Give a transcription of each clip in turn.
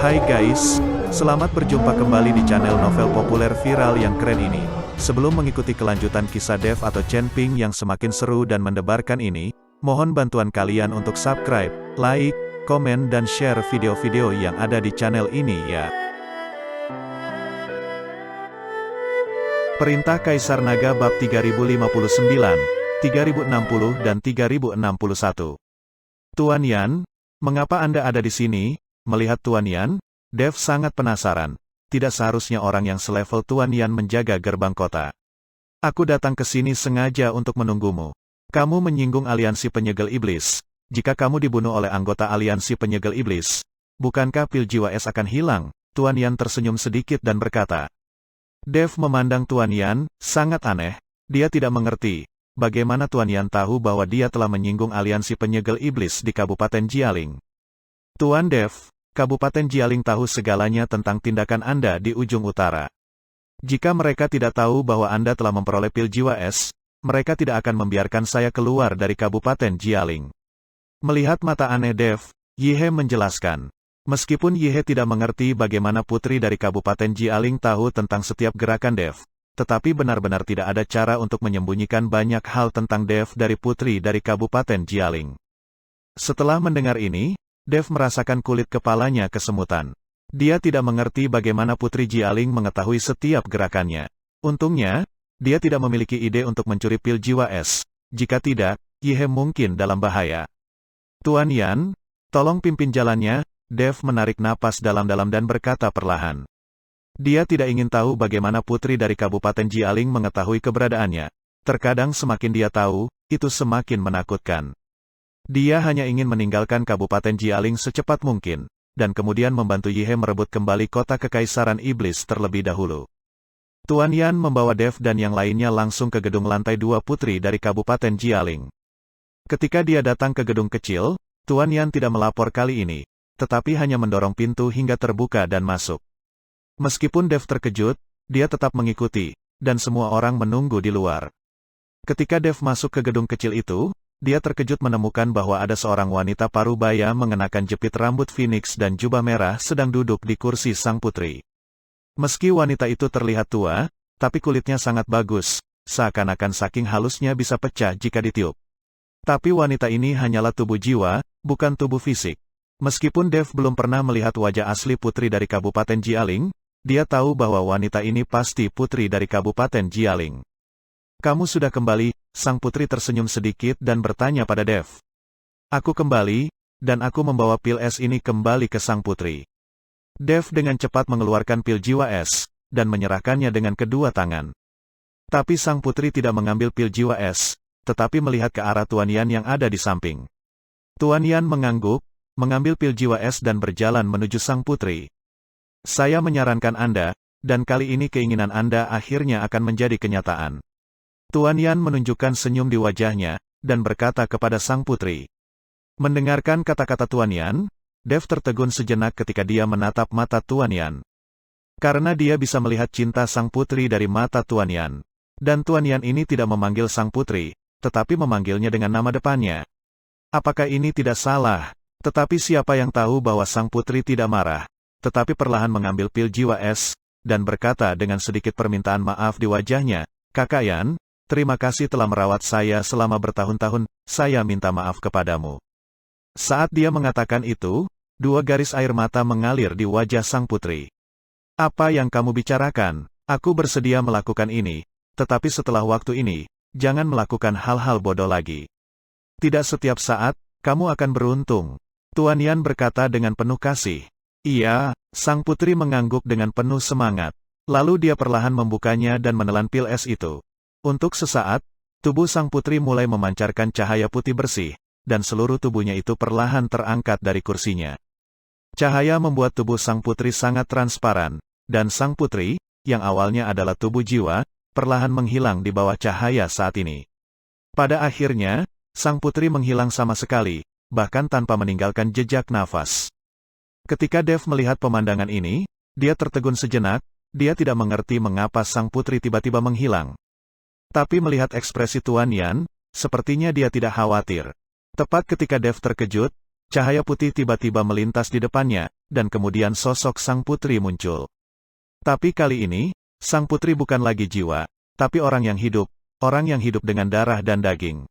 Hai guys, selamat berjumpa kembali di channel novel populer viral yang keren ini. Sebelum mengikuti kelanjutan kisah Dev atau Chen Ping yang semakin seru dan mendebarkan ini, mohon bantuan kalian untuk subscribe, like, komen dan share video-video yang ada di channel ini ya. Perintah Kaisar Naga bab 3059, 3060 dan 3061. Tuan Yan, mengapa Anda ada di sini? Melihat Tuan Yan, Dev sangat penasaran. Tidak seharusnya orang yang selevel Tuan Yan menjaga gerbang kota. Aku datang ke sini sengaja untuk menunggumu. Kamu menyinggung aliansi penyegel iblis. Jika kamu dibunuh oleh anggota aliansi penyegel iblis, bukankah pil jiwa es akan hilang? Tuan Yan tersenyum sedikit dan berkata. Dev memandang Tuan Yan, sangat aneh. Dia tidak mengerti bagaimana Tuan Yan tahu bahwa dia telah menyinggung aliansi penyegel iblis di Kabupaten Jialing. Tuan Dev, Kabupaten Jialing tahu segalanya tentang tindakan Anda di ujung utara. Jika mereka tidak tahu bahwa Anda telah memperoleh pil jiwa es, mereka tidak akan membiarkan saya keluar dari Kabupaten Jialing. Melihat mata aneh Dev, Yihe menjelaskan. Meskipun Yihe tidak mengerti bagaimana putri dari Kabupaten Jialing tahu tentang setiap gerakan Dev, tetapi benar-benar tidak ada cara untuk menyembunyikan banyak hal tentang Dev dari putri dari Kabupaten Jialing. Setelah mendengar ini, Dev merasakan kulit kepalanya kesemutan. Dia tidak mengerti bagaimana Putri Jialing mengetahui setiap gerakannya. Untungnya, dia tidak memiliki ide untuk mencuri pil jiwa es. Jika tidak, Yihe mungkin dalam bahaya. Tuan Yan, tolong pimpin jalannya. Dev menarik napas dalam-dalam dan berkata perlahan. Dia tidak ingin tahu bagaimana Putri dari Kabupaten Jialing mengetahui keberadaannya. Terkadang semakin dia tahu, itu semakin menakutkan. Dia hanya ingin meninggalkan Kabupaten Jialing secepat mungkin, dan kemudian membantu Yihe merebut kembali kota Kekaisaran Iblis terlebih dahulu. Tuan Yan membawa Dev dan yang lainnya langsung ke gedung lantai 2 putri dari Kabupaten Jialing. Ketika dia datang ke gedung kecil, Tuan Yan tidak melapor kali ini, tetapi hanya mendorong pintu hingga terbuka dan masuk. Meskipun Dev terkejut, dia tetap mengikuti, dan semua orang menunggu di luar. Ketika Dev masuk ke gedung kecil itu, dia terkejut menemukan bahwa ada seorang wanita parubaya mengenakan jepit rambut phoenix dan jubah merah sedang duduk di kursi sang putri. Meski wanita itu terlihat tua, tapi kulitnya sangat bagus, seakan-akan saking halusnya bisa pecah jika ditiup. Tapi wanita ini hanyalah tubuh jiwa, bukan tubuh fisik. Meskipun Dev belum pernah melihat wajah asli putri dari Kabupaten Jialing, dia tahu bahwa wanita ini pasti putri dari Kabupaten Jialing. Kamu sudah kembali, sang putri tersenyum sedikit dan bertanya pada Dev. Aku kembali, dan aku membawa pil es ini kembali ke sang putri. Dev dengan cepat mengeluarkan pil jiwa es, dan menyerahkannya dengan kedua tangan. Tapi sang putri tidak mengambil pil jiwa es, tetapi melihat ke arah Tuan Yan yang ada di samping. Tuan Yan mengangguk, mengambil pil jiwa es dan berjalan menuju sang putri. Saya menyarankan Anda, dan kali ini keinginan Anda akhirnya akan menjadi kenyataan. Tuan Yan menunjukkan senyum di wajahnya, dan berkata kepada sang putri. Mendengarkan kata-kata Tuan Yan, Dev tertegun sejenak ketika dia menatap mata Tuan Yan. Karena dia bisa melihat cinta sang putri dari mata Tuan Yan. Dan Tuan Yan ini tidak memanggil sang putri, tetapi memanggilnya dengan nama depannya. Apakah ini tidak salah? Tetapi siapa yang tahu bahwa sang putri tidak marah, tetapi perlahan mengambil pil jiwa es, dan berkata dengan sedikit permintaan maaf di wajahnya, Kakak Yan, terima kasih telah merawat saya selama bertahun-tahun, saya minta maaf kepadamu. Saat dia mengatakan itu, dua garis air mata mengalir di wajah sang putri. Apa yang kamu bicarakan? Aku bersedia melakukan ini, tetapi setelah waktu ini, jangan melakukan hal-hal bodoh lagi. Tidak setiap saat, kamu akan beruntung. Tuan Yan berkata dengan penuh kasih. Iya, sang putri mengangguk dengan penuh semangat. Lalu dia perlahan membukanya dan menelan pil es itu. Untuk sesaat, tubuh sang putri mulai memancarkan cahaya putih bersih, dan seluruh tubuhnya itu perlahan terangkat dari kursinya. Cahaya membuat tubuh sang putri sangat transparan, dan sang putri, yang awalnya adalah tubuh jiwa, perlahan menghilang di bawah cahaya saat ini. Pada akhirnya, sang putri menghilang sama sekali, bahkan tanpa meninggalkan jejak nafas. Ketika Dev melihat pemandangan ini, dia tertegun sejenak, dia tidak mengerti mengapa sang putri tiba-tiba menghilang. Tapi melihat ekspresi Tuan Yan, sepertinya dia tidak khawatir. Tepat ketika Dev terkejut, cahaya putih tiba-tiba melintas di depannya, dan kemudian sosok sang putri muncul. Tapi kali ini, sang putri bukan lagi jiwa, tapi orang yang hidup dengan darah dan daging.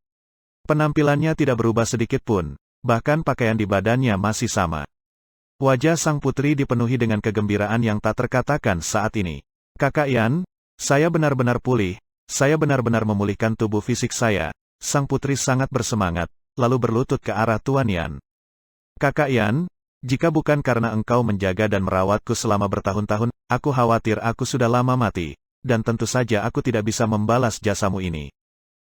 Penampilannya tidak berubah sedikit pun, bahkan pakaian di badannya masih sama. Wajah sang putri dipenuhi dengan kegembiraan yang tak terkatakan saat ini. Kakak Yan, saya benar-benar pulih, saya benar-benar memulihkan tubuh fisik saya. Sang putri sangat bersemangat, lalu berlutut ke arah Tuan Yan. Kakak Yan, jika bukan karena engkau menjaga dan merawatku selama bertahun-tahun, aku khawatir aku sudah lama mati, dan tentu saja aku tidak bisa membalas jasamu ini.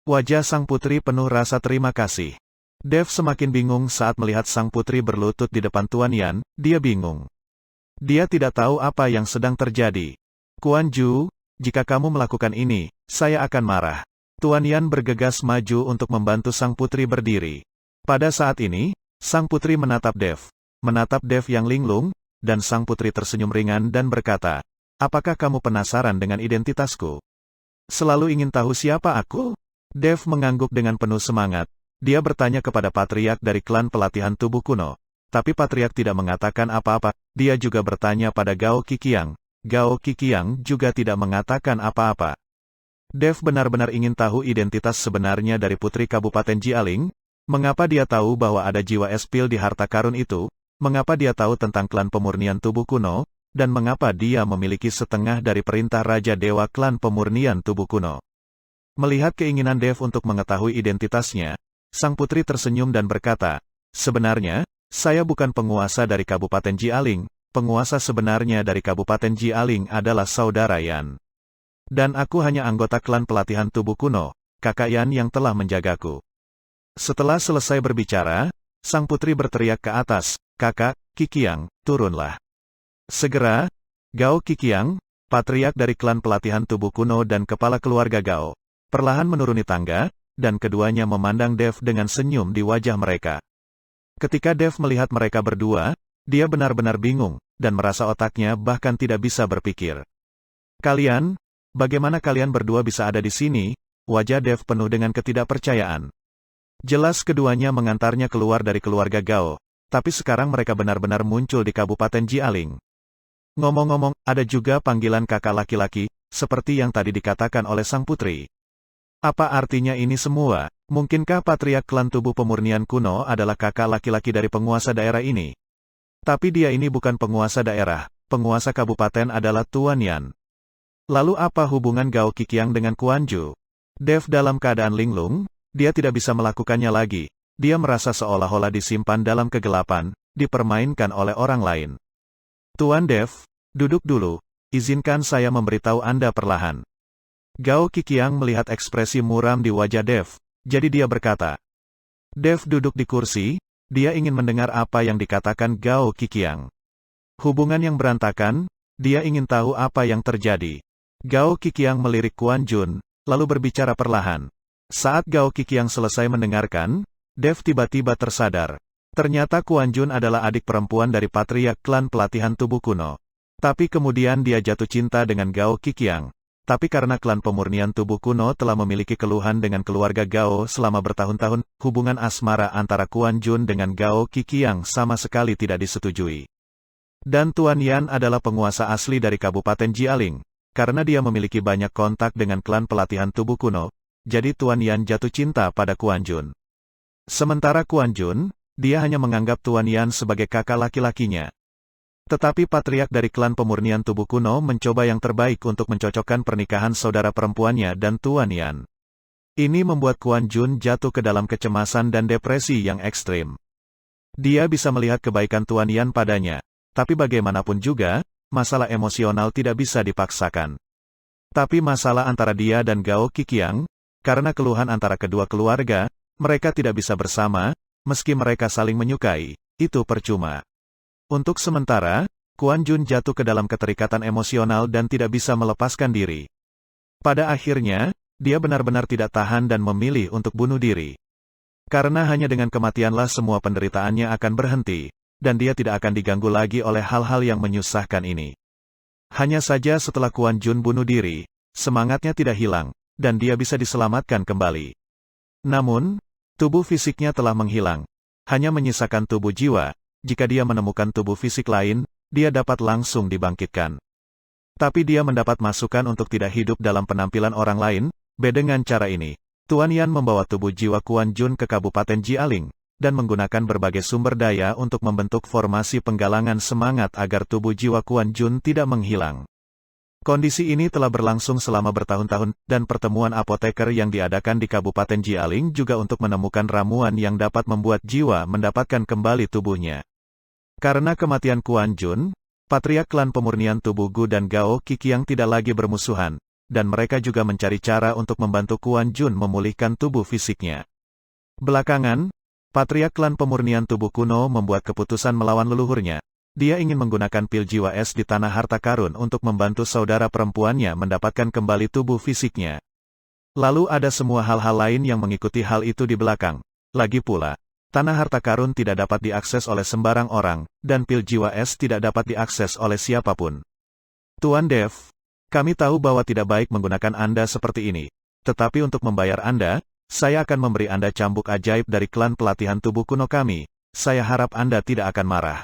Wajah sang putri penuh rasa terima kasih. Dev semakin bingung saat melihat sang putri berlutut di depan Tuan Yan, dia bingung. Dia tidak tahu apa yang sedang terjadi. Kuan Ju, jika kamu melakukan ini, saya akan marah. Tuan Yan bergegas maju untuk membantu sang putri berdiri. Pada saat ini, sang putri menatap Dev yang linglung, dan sang putri tersenyum ringan dan berkata, apakah kamu penasaran dengan identitasku? Selalu ingin tahu siapa aku? Dev mengangguk dengan penuh semangat. Dia bertanya kepada patriark dari klan pelatihan tubuh kuno. Tapi patriark tidak mengatakan apa-apa. Dia juga bertanya pada Gao Qiqiang. Gao Qiqiang juga tidak mengatakan apa-apa. Dev benar-benar ingin tahu identitas sebenarnya dari putri Kabupaten Jialing. Mengapa dia tahu bahwa ada jiwa espil di harta karun itu? Mengapa dia tahu tentang klan pemurnian tubuh kuno? Dan mengapa dia memiliki setengah dari perintah Raja Dewa klan pemurnian tubuh kuno? Melihat keinginan Dev untuk mengetahui identitasnya, sang putri tersenyum dan berkata, sebenarnya, saya bukan penguasa dari Kabupaten Jialing, penguasa sebenarnya dari Kabupaten Jialing adalah saudara Yan. Dan aku hanya anggota klan pelatihan tubuh kuno, kakak Yan yang telah menjagaku. Setelah selesai berbicara, sang putri berteriak ke atas, kakak, Qiqiang, turunlah. Segera, Gao Qiqiang, patriark dari klan pelatihan tubuh kuno dan kepala keluarga Gao, perlahan menuruni tangga, dan keduanya memandang Dev dengan senyum di wajah mereka. Ketika Dev melihat mereka berdua, dia benar-benar bingung, dan merasa otaknya bahkan tidak bisa berpikir. Kalian, bagaimana kalian berdua bisa ada di sini? Wajah Dev penuh dengan ketidakpercayaan. Jelas keduanya mengantarnya keluar dari keluarga Gao, tapi sekarang mereka benar-benar muncul di Kabupaten Jialing. Ngomong-ngomong, ada juga panggilan kakak laki-laki, seperti yang tadi dikatakan oleh sang putri. Apa artinya ini semua? Mungkinkah patriark klan tubuh pemurnian kuno adalah kakak laki-laki dari penguasa daerah ini? Tapi dia ini bukan penguasa daerah, penguasa kabupaten adalah Tuan Yan. Lalu apa hubungan Gao Qiqiang dengan Kuan Ju? Dev dalam keadaan linglung, dia tidak bisa melakukannya lagi. Dia merasa seolah-olah disimpan dalam kegelapan, dipermainkan oleh orang lain. Tuan Dev, duduk dulu, izinkan saya memberitahu Anda perlahan. Gao Qiqiang melihat ekspresi muram di wajah Dev, jadi dia berkata. Dev duduk di kursi, dia ingin mendengar apa yang dikatakan Gao Qiqiang. Hubungan yang berantakan, dia ingin tahu apa yang terjadi. Gao Qiqiang melirik Kuan Jun, lalu berbicara perlahan. Saat Gao Qiqiang selesai mendengarkan, Dev tiba-tiba tersadar. Ternyata Kuan Jun adalah adik perempuan dari patriark klan pelatihan tubuh kuno. Tapi kemudian dia jatuh cinta dengan Gao Qiqiang. Tapi karena klan pemurnian tubuh kuno telah memiliki keluhan dengan keluarga Gao selama bertahun-tahun, hubungan asmara antara Kuan Jun dengan Gao Qiqiang sama sekali tidak disetujui. Dan Tuan Yan adalah penguasa asli dari Kabupaten Jialing. Karena dia memiliki banyak kontak dengan klan pelatihan tubuh kuno, jadi Tuan Yan jatuh cinta pada Kuan Jun. Sementara Kuan Jun, dia hanya menganggap Tuan Yan sebagai kakak laki-lakinya. Tetapi patriark dari klan pemurnian tubuh kuno mencoba yang terbaik untuk mencocokkan pernikahan saudara perempuannya dan Tuan Yan. Ini membuat Kuan Jun jatuh ke dalam kecemasan dan depresi yang ekstrim. Dia bisa melihat kebaikan Tuan Yan padanya, tapi bagaimanapun juga, masalah emosional tidak bisa dipaksakan. Tapi masalah antara dia dan Gao Qiqiang, karena keluhan antara kedua keluarga, mereka tidak bisa bersama, meski mereka saling menyukai, itu percuma. Untuk sementara, Kuan Jun jatuh ke dalam keterikatan emosional dan tidak bisa melepaskan diri. Pada akhirnya, dia benar-benar tidak tahan dan memilih untuk bunuh diri. Karena hanya dengan kematianlah semua penderitaannya akan berhenti, dan dia tidak akan diganggu lagi oleh hal-hal yang menyusahkan ini. Hanya saja setelah Kuan Jun bunuh diri, semangatnya tidak hilang, dan dia bisa diselamatkan kembali. Namun, tubuh fisiknya telah menghilang. hanya menyisakan tubuh jiwa. Jika dia menemukan tubuh fisik lain, dia dapat langsung dibangkitkan. Tapi dia mendapat masukan untuk tidak hidup dalam penampilan orang lain. Dengan cara ini, Tuan Yan membawa tubuh jiwa Kuan Jun ke Kabupaten Jialing, dan menggunakan berbagai sumber daya untuk membentuk formasi penggalangan semangat agar tubuh jiwa Kuan Jun tidak menghilang. Kondisi ini telah berlangsung selama bertahun-tahun, dan pertemuan apoteker yang diadakan di Kabupaten Jialing juga untuk menemukan ramuan yang dapat membuat jiwa mendapatkan kembali tubuhnya. Karena kematian Kuan Jun, patriark klan pemurnian tubuh Gu dan Gao Qiqiang tidak lagi bermusuhan, dan mereka juga mencari cara untuk membantu Kuan Jun memulihkan tubuh fisiknya. Belakangan, patriark klan pemurnian tubuh kuno membuat keputusan melawan leluhurnya. Dia ingin menggunakan pil jiwa es di tanah harta karun untuk membantu saudara perempuannya mendapatkan kembali tubuh fisiknya. Lalu ada semua hal-hal lain yang mengikuti hal itu di belakang. Lagi pula, tanah harta karun tidak dapat diakses oleh sembarang orang, dan pil jiwa es tidak dapat diakses oleh siapapun. Tuan Dev, kami tahu bahwa tidak baik menggunakan Anda seperti ini. Tetapi untuk membayar Anda, saya akan memberi Anda cambuk ajaib dari klan pelatihan tubuh kuno kami. Saya harap Anda tidak akan marah.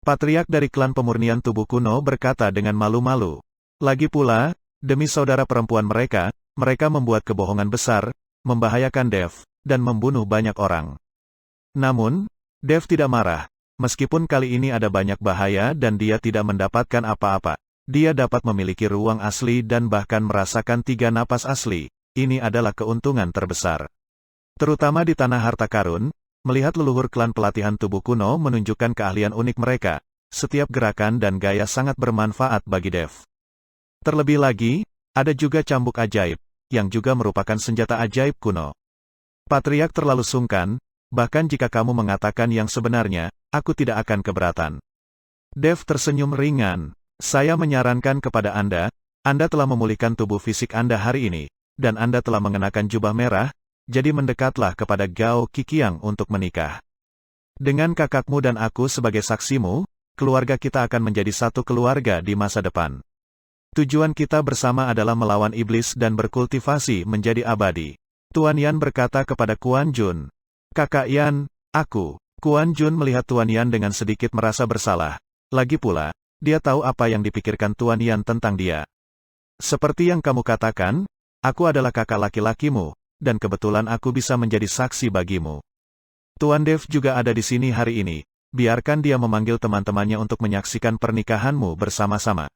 Patriark dari klan pemurnian tubuh kuno berkata dengan malu-malu. Lagi pula, demi saudara perempuan mereka membuat kebohongan besar, membahayakan Dev, dan membunuh banyak orang. Namun, Dev tidak marah. Meskipun kali ini ada banyak bahaya dan dia tidak mendapatkan apa-apa. Dia dapat memiliki ruang asli dan bahkan merasakan 3 napas asli. Ini adalah keuntungan terbesar. Terutama di tanah harta karun, melihat leluhur klan pelatihan tubuh kuno menunjukkan keahlian unik mereka. Setiap gerakan dan gaya sangat bermanfaat bagi Dev. Terlebih lagi, ada juga cambuk ajaib, yang juga merupakan senjata ajaib kuno. Patriark terlalu sungkan, bahkan jika kamu mengatakan yang sebenarnya, aku tidak akan keberatan. Dev tersenyum ringan. Saya menyarankan kepada Anda telah memulihkan tubuh fisik Anda hari ini, dan Anda telah mengenakan jubah merah, jadi mendekatlah kepada Gao Qiqiang untuk menikah. Dengan kakakmu dan aku sebagai saksimu, keluarga kita akan menjadi satu keluarga di masa depan. Tujuan kita bersama adalah melawan iblis dan berkultivasi menjadi abadi. Tuan Yan berkata kepada Kuan Jun. Kakak Yan, aku. Kuan Jun melihat Tuan Yan dengan sedikit merasa bersalah. Lagi pula, dia tahu apa yang dipikirkan Tuan Yan tentang dia. Seperti yang kamu katakan, aku adalah kakak laki-lakimu, dan kebetulan aku bisa menjadi saksi bagimu. Tuan Dev juga ada di sini hari ini. Biarkan dia memanggil teman-temannya untuk menyaksikan pernikahanmu bersama-sama.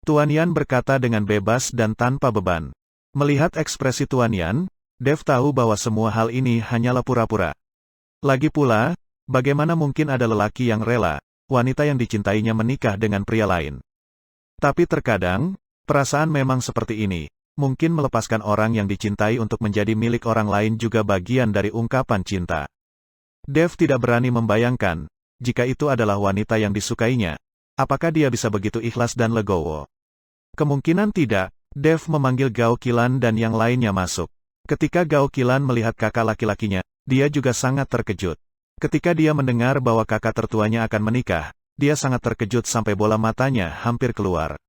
Tuan Yan berkata dengan bebas dan tanpa beban. Melihat ekspresi Tuan Yan, Dev tahu bahwa semua hal ini hanyalah pura-pura. Lagi pula, bagaimana mungkin ada lelaki yang rela, wanita yang dicintainya menikah dengan pria lain? Tapi terkadang, perasaan memang seperti ini. Mungkin melepaskan orang yang dicintai untuk menjadi milik orang lain juga bagian dari ungkapan cinta. Dev tidak berani membayangkan, jika itu adalah wanita yang disukainya, apakah dia bisa begitu ikhlas dan legowo? Kemungkinan tidak. Dev memanggil Gao Qilan dan yang lainnya masuk. Ketika Gao Qilan melihat kakak laki-lakinya, dia juga sangat terkejut. Ketika dia mendengar bahwa kakak tertuanya akan menikah, dia sangat terkejut sampai bola matanya hampir keluar.